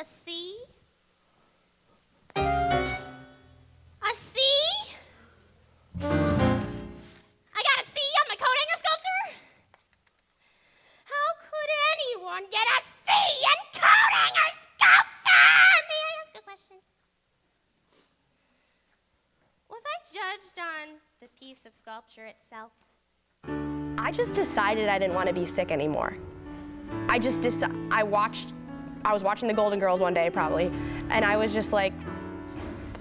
A C? A C? I got a C on my coat hanger sculpture? How could anyone get a C in coat hanger sculpture? May I ask a question? Was I judged on the piece of sculpture itself? I just decided I didn't want to be sick anymore. I was watching the Golden Girls one day probably, and I was just like,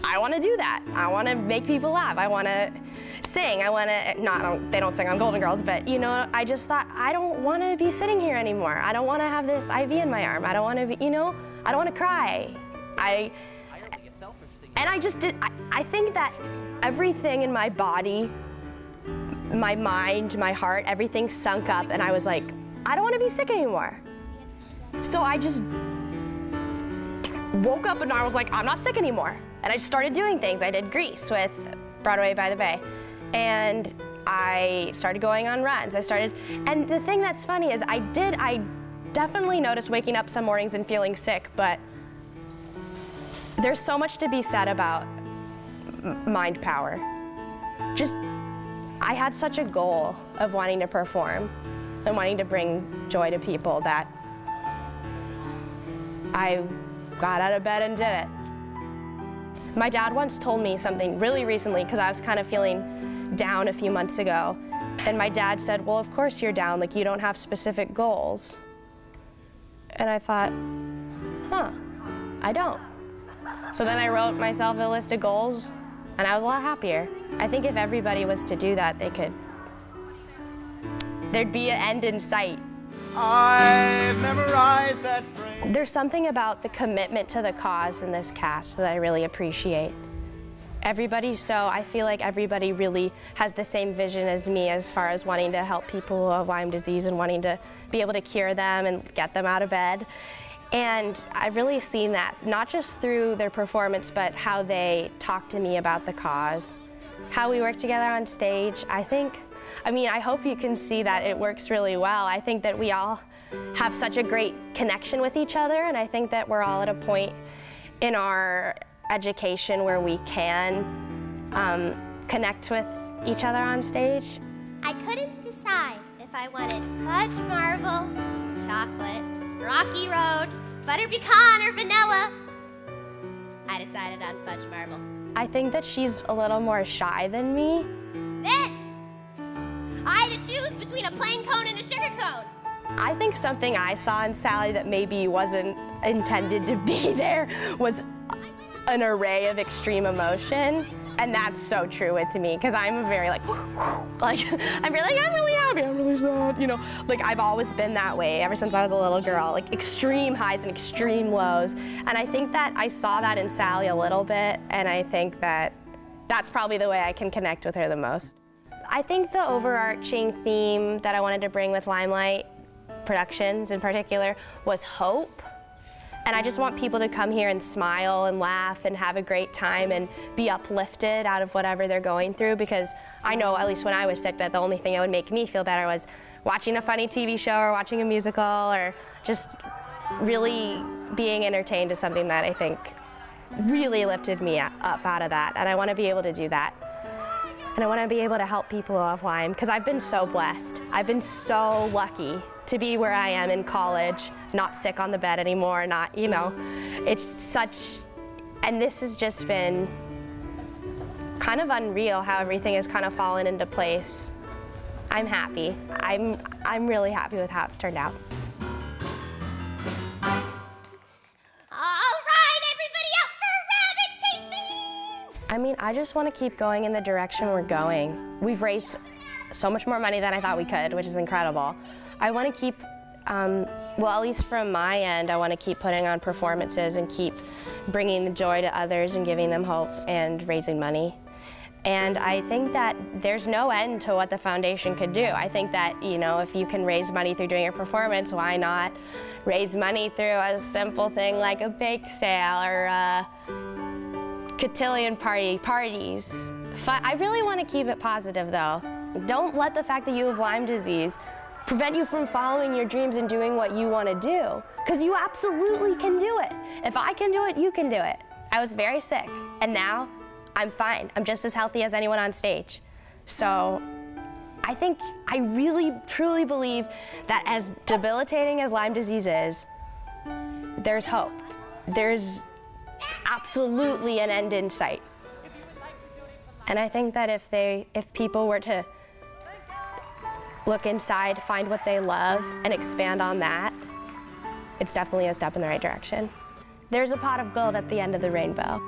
I want to do that. I want to make people laugh. I want to sing. They don't sing on Golden Girls, but you know, I just thought, I don't want to be sitting here anymore. I don't want to have this IV in my arm. I don't want to be, I don't want to cry. I think that everything in my body, my mind, my heart, everything sunk up, and I was like, I don't want to be sick anymore. So I just woke up and I was like, I'm not sick anymore. And I just started doing things. I did Grease with Broadway by the Bay. And I started going on runs. And the thing that's funny is I definitely noticed waking up some mornings and feeling sick, but there's so much to be said about mind power. I had such a goal of wanting to perform and wanting to bring joy to people that I got out of bed and did it. My dad once told me something really recently because I was kind of feeling down a few months ago. And my dad said, well, of course you're down, like you don't have specific goals. And I thought, I don't. So then I wrote myself a list of goals and I was a lot happier. I think if everybody was to do that, there'd be an end in sight. I've memorized that phrase. There's something about the commitment to the cause in this cast that I really appreciate. I feel like everybody really has the same vision as me as far as wanting to help people who have Lyme disease and wanting to be able to cure them and get them out of bed. And I've really seen that, not just through their performance, but how they talk to me about the cause, how we work together on stage. I hope you can see that it works really well. I think that we all have such a great connection with each other, and I think that we're all at a point in our education where we can connect with each other on stage. I couldn't decide if I wanted fudge marble, chocolate, rocky road, butter pecan, or vanilla. I decided on fudge marble. I think that she's a little more shy than me. Then I had to choose between a plain cone and a sugar cone. I think something I saw in Sally that maybe wasn't intended to be there was an array of extreme emotion. And that's so true with me, because I'm a very I'm really happy, I'm really sad, Like I've always been that way ever since I was a little girl, like extreme highs and extreme lows. And I think that I saw that in Sally a little bit, and I think that that's probably the way I can connect with her the most. I think the overarching theme that I wanted to bring with LymeLight Productions in particular was hope. And I just want people to come here and smile and laugh and have a great time and be uplifted out of whatever they're going through, because I know, at least when I was sick, that the only thing that would make me feel better was watching a funny TV show or watching a musical or just really being entertained is something that I think really lifted me up out of that. And I want to be able to do that. And I want to be able to help people who have Lyme, because I've been so blessed. I've been so lucky to be where I am in college, not sick on the bed anymore, it's such, and this has just been kind of unreal how everything has kind of fallen into place. I'm happy. I'm really happy with how it's turned out. I just want to keep going in the direction we're going. We've raised so much more money than I thought we could, which is incredible. I want to keep, at least from my end, I want to keep putting on performances and keep bringing the joy to others and giving them hope and raising money. And I think that there's no end to what the foundation could do. I think that, if you can raise money through doing a performance, why not raise money through a simple thing like a bake sale or cotillion parties. I really want to keep it positive though. Don't let the fact that you have Lyme disease prevent you from following your dreams and doing what you want to do. Because you absolutely can do it. If I can do it, you can do it. I was very sick, and now I'm fine. I'm just as healthy as anyone on stage. So I really, truly believe that as debilitating as Lyme disease is, there's hope. There's absolutely an end in sight. And I think that if people were to look inside, find what they love, and expand on that, it's definitely a step in the right direction. There's a pot of gold at the end of the rainbow.